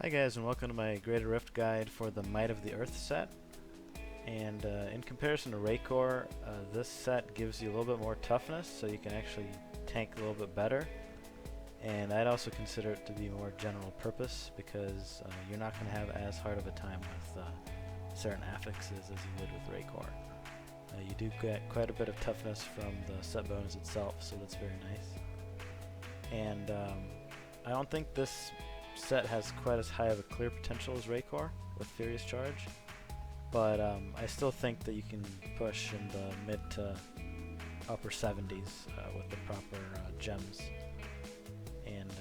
Hi guys, and welcome to my Greater Rift guide for the Might of the Earth set. And in comparison to Raycore, this set gives you a little bit more toughness, so you can actually tank a little bit better. And I'd also consider it to be more general purpose, because you're not going to have as hard of a time with certain affixes as you would with Raycore. You do get quite a bit of toughness from the set bonus itself, so that's very nice. And I don't think this set has quite as high of a clear potential as Raycore with Furious Charge, but I still think that you can push in the mid to upper 70s with the proper gems and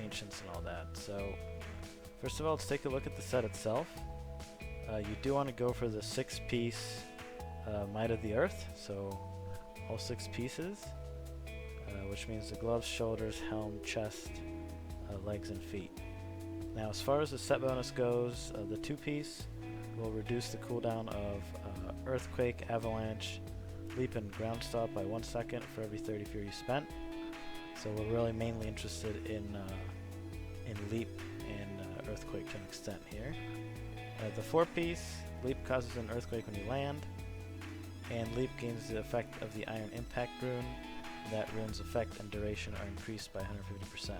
ancients and all that. So first of all, let's take a look at the set itself. You do want to go for the 6-piece Might of the Earth, so all 6 pieces, which means the gloves, shoulders, helm, chest, legs, and feet. Now, as far as the set bonus goes, the 2-piece will reduce the cooldown of Earthquake, Avalanche, Leap, and Ground Stomp by 1 second for every 30 Fury spent. So we're really mainly interested in Leap and Earthquake to an extent here. The 4-piece, Leap causes an Earthquake when you land, and Leap gains the effect of the Iron Impact rune. That rune's effect and duration are increased by 150%.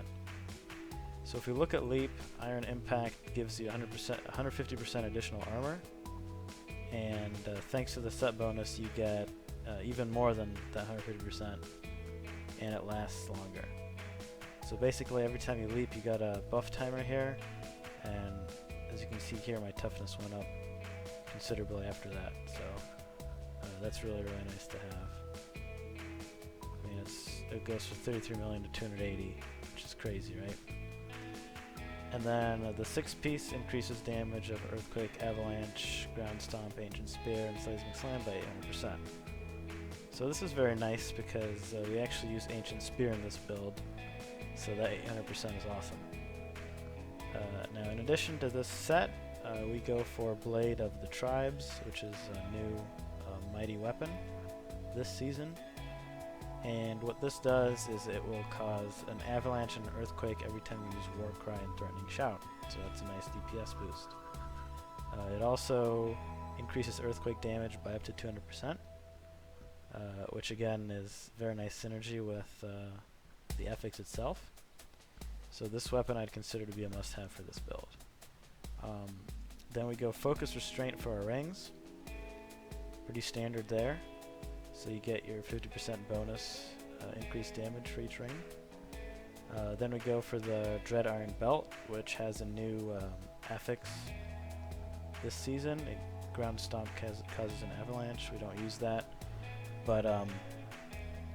So if we look at Leap, Iron Impact gives you 150% additional armor, and thanks to the set bonus you get even more than that 150%, and it lasts longer. So basically every time you leap you got a buff timer here, and as you can see here my toughness went up considerably after that, so that's really nice to have. I mean, it goes from 33 million to 280, which is crazy, right? And then the 6-piece increases damage of Earthquake, Avalanche, Ground Stomp, Ancient Spear, and Seismic Slam by 800%. So this is very nice because we actually use Ancient Spear in this build, so that 800% is awesome. Now, in addition to this set, we go for Blade of the Tribes, which is a new mighty weapon this season. And what this does is it will cause an avalanche and an earthquake every time you use War Cry and Threatening Shout, so that's a nice DPS boost. It also increases earthquake damage by up to 200%, which again is very nice synergy with the FX itself. So this weapon I'd consider to be a must-have for this build. Then we go Focus Restraint for our rings. Pretty standard there. So you get your 50% bonus increased damage for each ring. Then we go for the Dread Iron Belt, which has a new affix this season. Ground Stomp causes an avalanche. We don't use that, but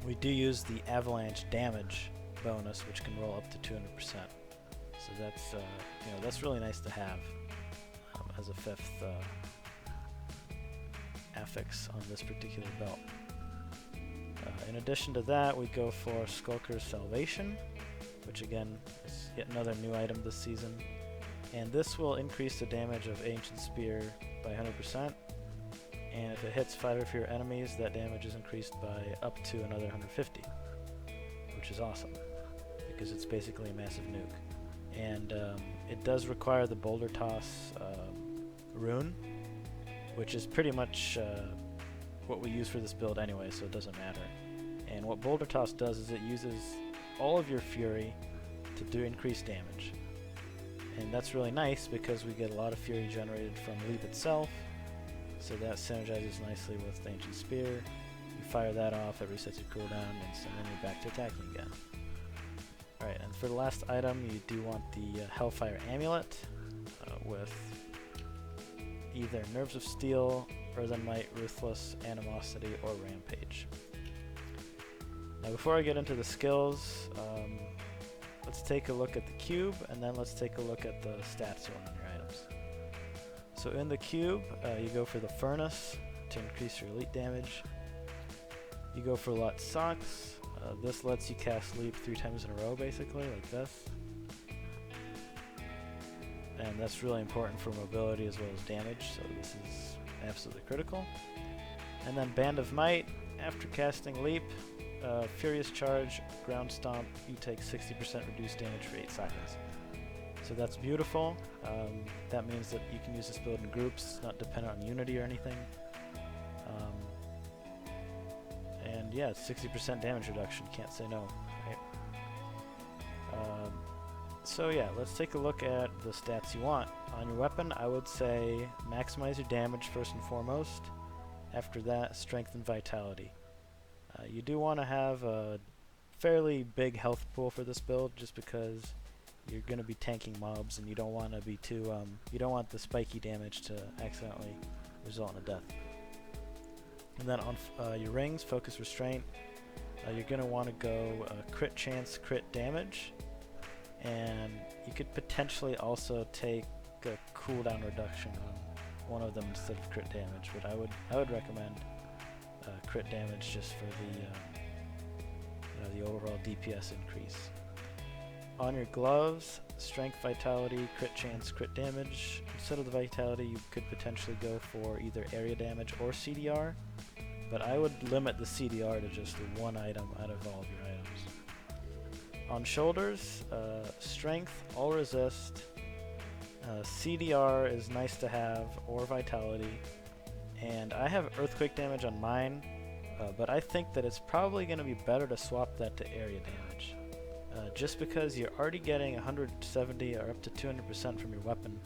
we do use the avalanche damage bonus, which can roll up to 200%. So that's that's really nice to have as a 5th affix on this particular belt. In addition to that, we go for Skulker's Salvation, which again is yet another new item this season. And this will increase the damage of Ancient Spear by 100%. And if it hits 5 of your enemies, that damage is increased by up to another 150, which is awesome, because it's basically a massive nuke. And it does require the Boulder Toss rune, which is pretty much what we use for this build anyway, so it doesn't matter. And what Boulder Toss does is it uses all of your Fury to do increased damage. And that's really nice because we get a lot of Fury generated from Leap itself, so that synergizes nicely with the Ancient Spear. You fire that off, it resets your cooldown, and so then you're back to attacking again. Alright, and for the last item, you do want the Hellfire Amulet with either Nerves of Steel, Earthen Might, Ruthless, Animosity, or Rampage. Now before I get into the skills, let's take a look at the cube, and then let's take a look at the stats you want on your items. So in the cube, you go for the Furnace to increase your elite damage. You go for Lot Socks. This lets you cast Leap 3 times in a row, basically, like this. And that's really important for mobility as well as damage, so this is absolutely critical. And then Band of Might, after casting Leap, Furious Charge, Ground Stomp, you take 60% reduced damage for 8 seconds. So that's beautiful. That means that you can use this build in groups, it's not dependent on unity or anything. And yeah, it's 60% damage reduction, can't say no, right? So yeah, let's take a look at the stats you want. On your weapon, I would say maximize your damage first and foremost. After that, strength and vitality. You do want to have a fairly big health pool for this build, just because you're going to be tanking mobs, and you don't want to be too, you don't want the spiky damage to accidentally result in a death. And then on your rings, focus, restraint, you're going to want to go crit chance, crit damage, and you could potentially also take a cooldown reduction on one of them instead of crit damage, but I would recommend crit damage just for the overall DPS increase. On your gloves, strength, vitality, crit chance, crit damage. Instead of the vitality, you could potentially go for either area damage or CDR, but I would limit the CDR to just one item out of all of your items. On shoulders, strength, all resist, CDR is nice to have, or vitality, and I have earthquake damage on mine, but I think that it's probably going to be better to swap that to area damage. Just because you're already getting 170 or up to 200% from your weapon,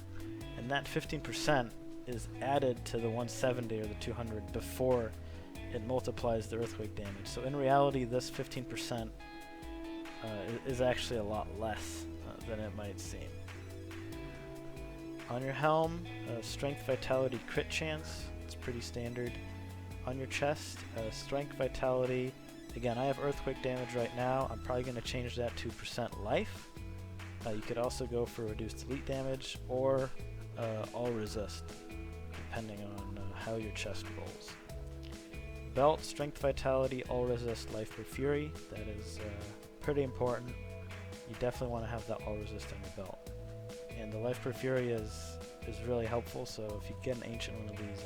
and that 15% is added to the 170 or the 200 before it multiplies the earthquake damage. So in reality, this 15% is actually a lot less than it might seem. On your helm, strength, vitality, crit chance, it's pretty standard. On your chest, strength, vitality. Again, I have earthquake damage right now. I'm probably going to change that to % life. You could also go for reduced elite damage or all resist, depending on how your chest rolls. Belt, strength, vitality, all resist, life per fury. That is pretty important. You definitely want to have that all resist on your belt. And the life per fury is really helpful, so if you get an ancient one of these,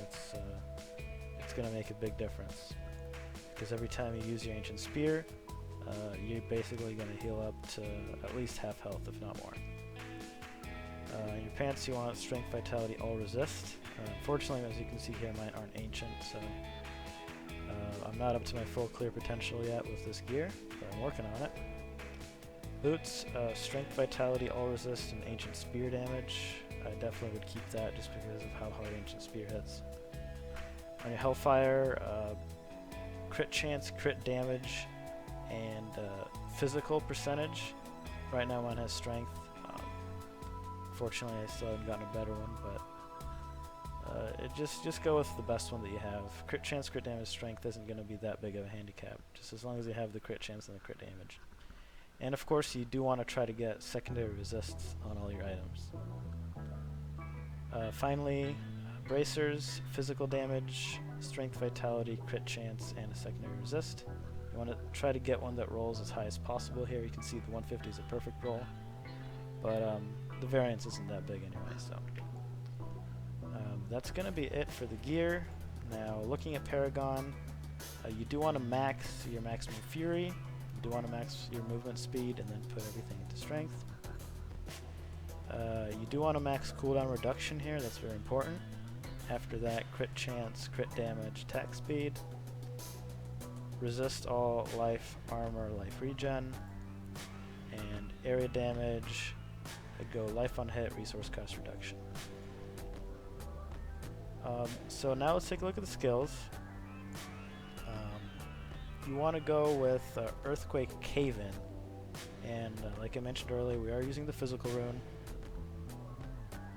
it's going to make a big difference. Because every time you use your ancient spear, you're basically going to heal up to at least half health, if not more. In your pants, you want strength, vitality, all resist. Unfortunately, as you can see here, mine aren't ancient, so I'm not up to my full clear potential yet with this gear, but I'm working on it. Boots, strength, vitality, all resist, and ancient spear damage. I definitely would keep that just because of how hard ancient spear hits. On your Hellfire, crit chance, crit damage, and physical percentage. Right now mine has strength. Fortunately, I still haven't gotten a better one, but just go with the best one that you have. Crit chance, crit damage, strength isn't going to be that big of a handicap, just as long as you have the crit chance and the crit damage. And of course, you do want to try to get secondary resists on all your items. Finally, bracers, physical damage, strength, vitality, crit chance, and a secondary resist. You want to try to get one that rolls as high as possible here. You can see the 150 is a perfect roll, but the variance isn't that big anyway, so that's going to be it for the gear. Now, looking at Paragon, you do want to max your maximum fury. You do want to max your movement speed and then put everything into strength. You do want to max cooldown reduction here, that's very important. After that, crit chance, crit damage, attack speed. Resist all life, armor, life regen. And area damage, go life on hit, resource cost reduction. So now let's take a look at the skills. You want to go with Earthquake Cave-In, and like I mentioned earlier, we are using the physical rune.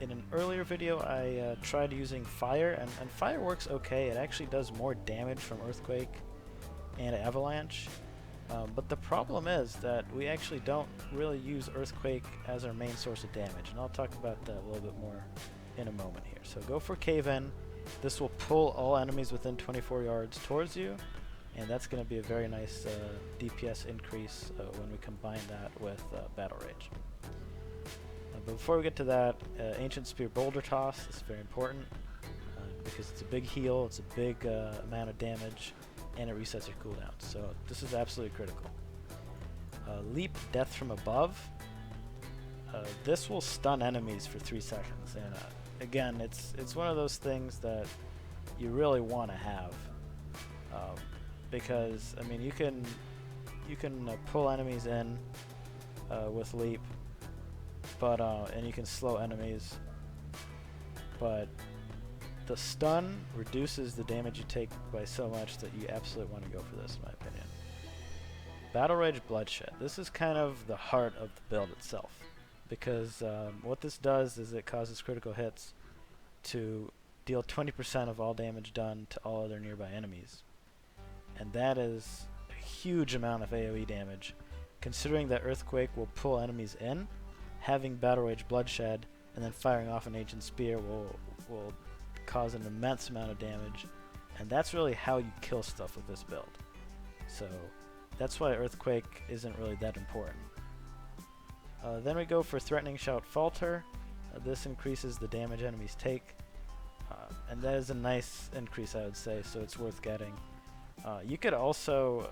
In an earlier video, I tried using fire, and fire works okay. It actually does more damage from Earthquake and Avalanche, but the problem is that we actually don't really use Earthquake as our main source of damage, and I'll talk about that a little bit more in a moment here. So go for Cave-In. This will pull all enemies within 24 yards towards you, and that's going to be a very nice DPS increase when we combine that with Battle Rage. But before we get to that, Ancient Spear Boulder Toss is very important because it's a big heal, it's a big amount of damage, and it resets your cooldown. So this is absolutely critical. Leap Death from Above. this will stun enemies for 3 seconds, and again, it's one of those things that you really want to have, because I mean you can pull enemies in with leap, but and you can slow enemies, but the stun reduces the damage you take by so much that you absolutely want to go for this, in my opinion. Battle Rage Bloodshed. This is kind of the heart of the build itself, because what this does is it causes critical hits to deal 20% of all damage done to all other nearby enemies. And that is a huge amount of AoE damage, considering that Earthquake will pull enemies in. Having Battle Rage Bloodshed and then firing off an Ancient Spear will cause an immense amount of damage, and that's really how you kill stuff with this build. So that's why Earthquake isn't really that important. Then we go for Threatening Shout Falter. This increases the damage enemies take, and that is a nice increase, I would say, so it's worth getting. You could also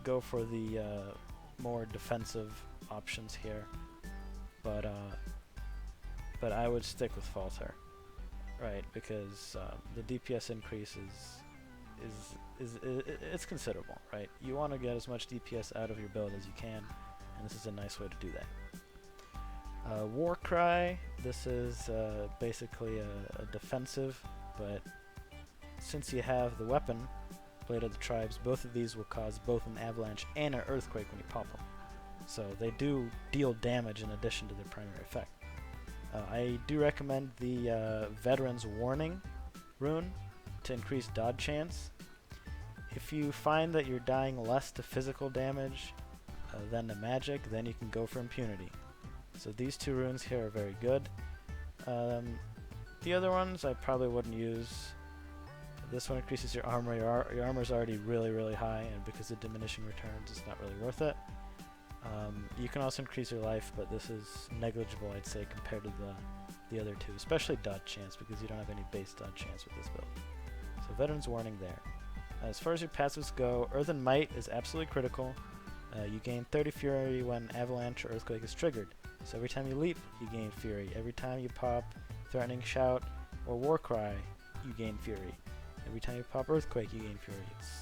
go for the more defensive options here, but I would stick with Falter. Right, because the DPS increase it's considerable, right? You want to get as much DPS out of your build as you can, and this is a nice way to do that. Warcry, this is basically a defensive, but since you have the weapon, Blade of the Tribes, both of these will cause both an avalanche and an earthquake when you pop them. So they do deal damage in addition to their primary effect. I do recommend the Veteran's Warning rune to increase dodge chance. If you find that you're dying less to physical damage than to magic, then you can go for Impunity. So these two runes here are very good. The other ones I probably wouldn't use. This one increases your armor. Your armor's already really high, and because of diminishing returns, it's not really worth it. You can also increase your life, but this is negligible, I'd say, compared to the other two, especially dodge chance, because you don't have any base dodge chance with this build. So Veteran's Warning there. As far as your passives go, Earthen Might is absolutely critical. You gain 30 Fury when Avalanche or Earthquake is triggered. So every time you leap, you gain Fury. Every time you pop Threatening Shout or Warcry, you gain Fury. Every time you pop Earthquake, you gain Fury.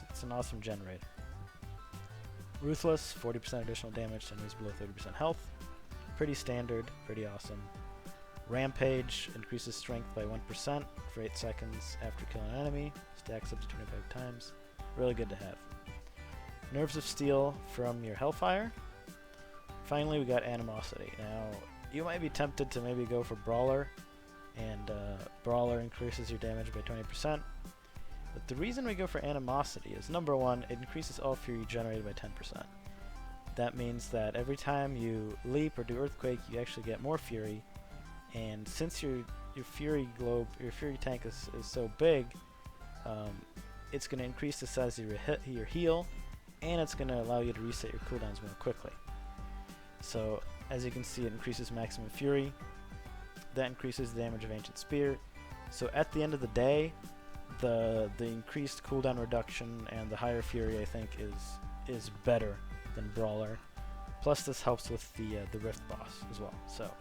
It's an awesome generator. Ruthless, 40% additional damage to enemies below 30% health. Pretty standard, pretty awesome. Rampage increases strength by 1% for 8 seconds after killing an enemy. Stacks up to 25 times. Really good to have. Nerves of Steel from your Hellfire. Finally, we got Animosity. Now, you might be tempted to maybe go for Brawler, and Brawler increases your damage by 20%. But the reason we go for Animosity is, number one, it increases all Fury generated by 10%. That means that every time you leap or do Earthquake, you actually get more Fury. And since your Fury globe, your Fury tank is so big, it's going to increase the size of your heal, and it's going to allow you to reset your cooldowns more quickly. So, as you can see, it increases maximum Fury. That increases the damage of Ancient Spear. So at the end of the day, the increased cooldown reduction and the higher Fury, I think, is better than Brawler. Plus, this helps with the Rift boss as well. So,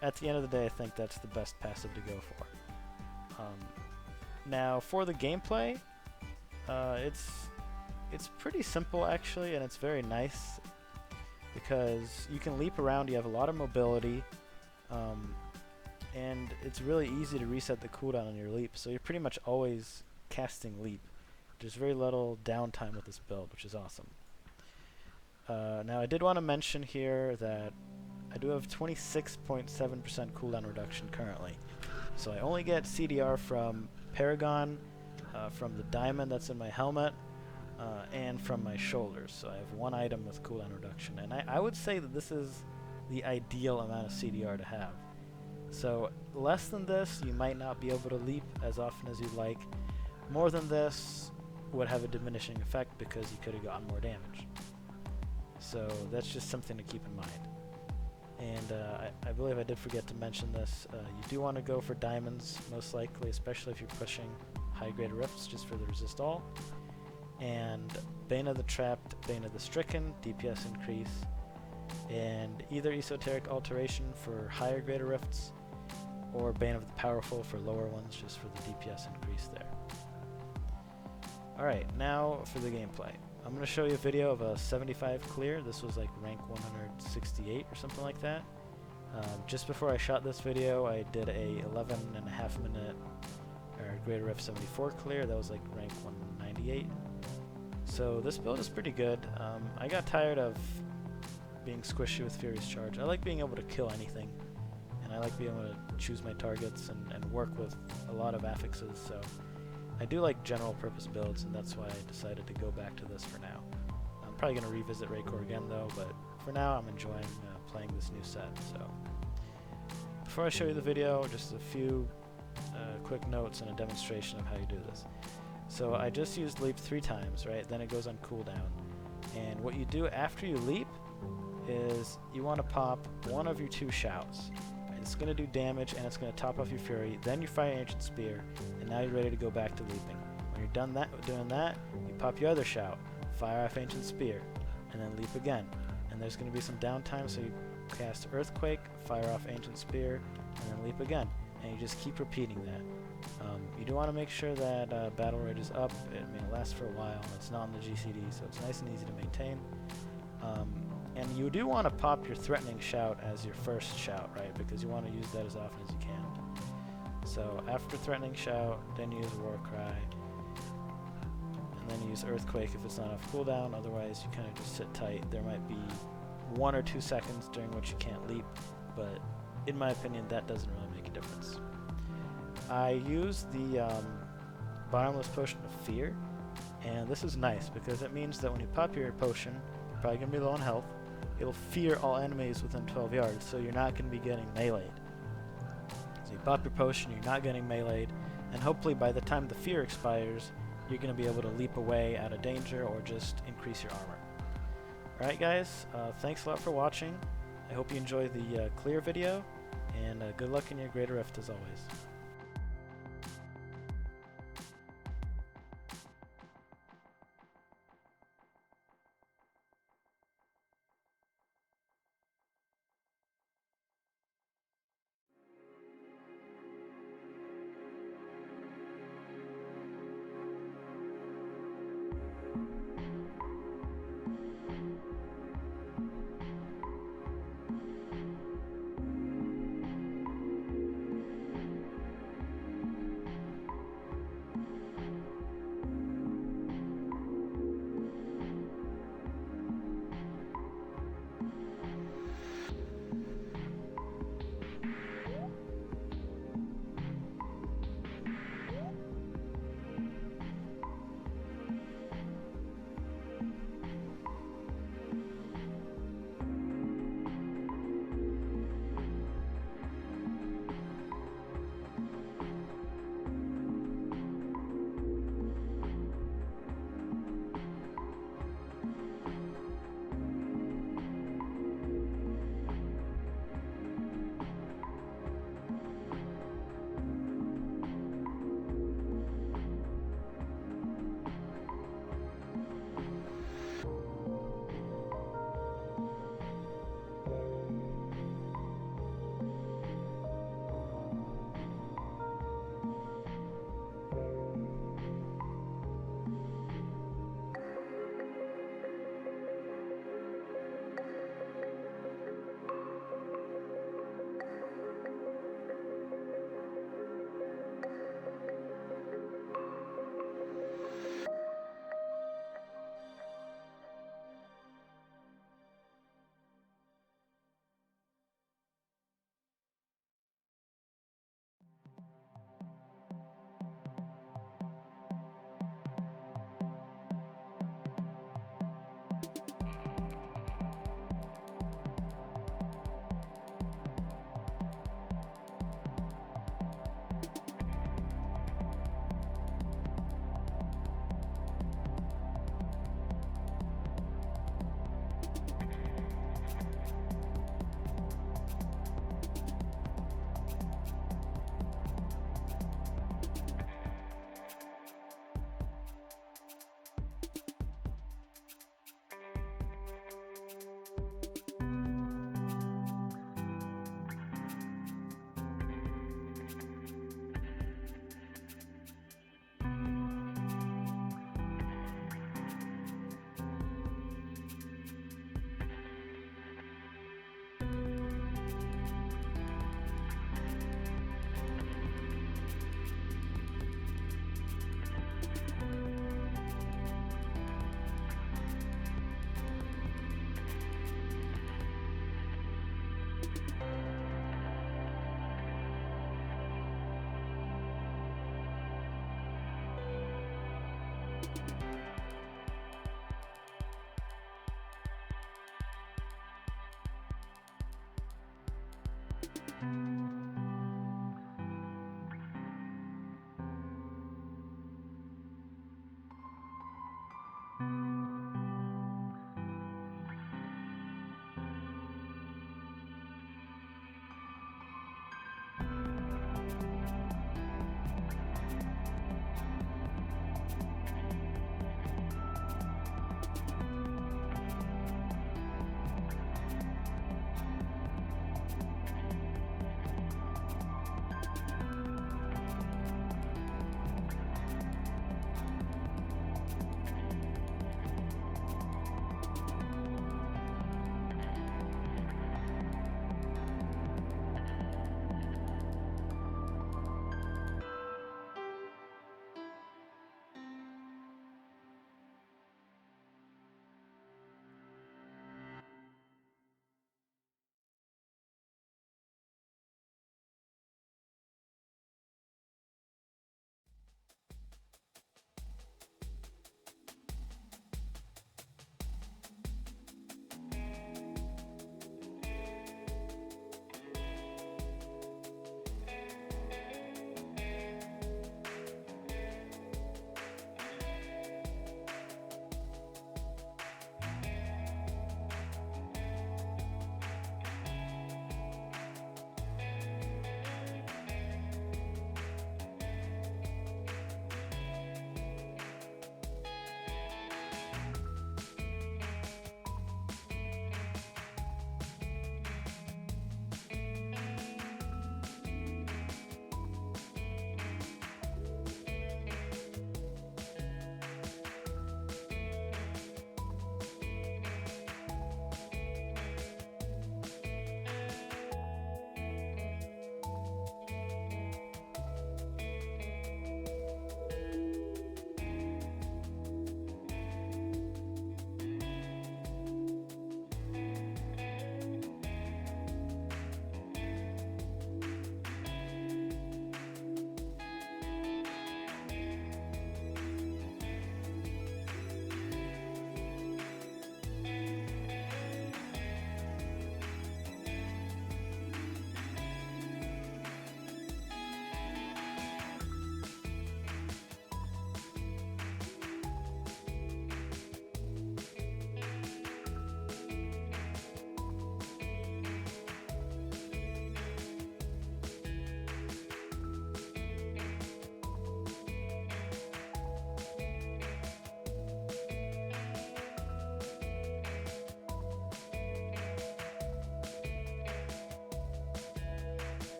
at the end of the day, I think that's the best passive to go for. Now, for the gameplay, it's pretty simple actually, and it's very nice because you can leap around. You have a lot of mobility. And it's really easy to reset the cooldown on your leap, so you're pretty much always casting leap. There's very little downtime with this build, which is awesome. Now I did want to mention here that I do have 26.7% cooldown reduction currently. So I only get CDR from Paragon, from the diamond that's in my helmet, and from my shoulders. So I have one item with cooldown reduction, and I would say that this is the ideal amount of CDR to have. So less than this, you might not be able to leap as often as you'd like. More than this would have a diminishing effect because you could have gotten more damage. So that's just something to keep in mind. And I believe I did forget to mention this. You do want to go for diamonds, most likely, especially if you're pushing high-grade rifts, just for the resist all. And Bane of the Trapped, Bane of the Stricken, DPS increase. and either Esoteric Alteration for higher Greater Rifts, or Bane of the Powerful for lower ones, just for the DPS increase there. Alright, now for the gameplay. I'm going to show you a video of a 75 clear. This was like rank 168 or something like that. Just before I shot this video, I did a 11.5 minute Greater Rift 74 clear. That was like rank 198. So this build is pretty good. I got tired of being squishy with Fury's Charge. I like being able to kill anything, and I like being able to choose my targets and work with a lot of affixes, so I do like general purpose builds, and that's why I decided to go back to this for now. I'm probably going to revisit Raycore again though, but for now I'm enjoying playing this new set. So before I show you the video, just a few quick notes and a demonstration of how you do this. So I just used leap 3 times, right? Then it goes on cooldown. And what you do after you leap is you want to pop one of your 2 shouts. It's going to do damage and it's going to top off your Fury. Then you fire Ancient Spear, and now you're ready to go back to leaping. When you're done doing that, you pop your other shout, fire off Ancient Spear, and then leap again. And there's going to be some downtime, so you cast Earthquake, fire off Ancient Spear, and then leap again. And you just keep repeating that. You do want to make sure that battle rate is up. It may last for a while. It's not on the GCD, so it's nice and easy to maintain. And you do want to pop your Threatening Shout as your first shout, right? Because you want to use that as often as you can. So after Threatening Shout, then you use War Cry, and then you use Earthquake if it's not off cooldown. Otherwise, you kind of just sit tight. There might be 1 or 2 seconds during which you can't leap, but in my opinion, that doesn't really make a difference. I use the Bottomless Potion of Fear, and this is nice because it means that when you pop your potion, you're probably going to be low on health. It'll fear all enemies within 12 yards, so you're not going to be getting meleeed. So you pop your potion, you're not getting meleeed, and hopefully by the time the fear expires, you're going to be able to leap away out of danger or just increase your armor. Alright guys, thanks a lot for watching. I hope you enjoyed the clear video, and good luck in your Greater Rift as always.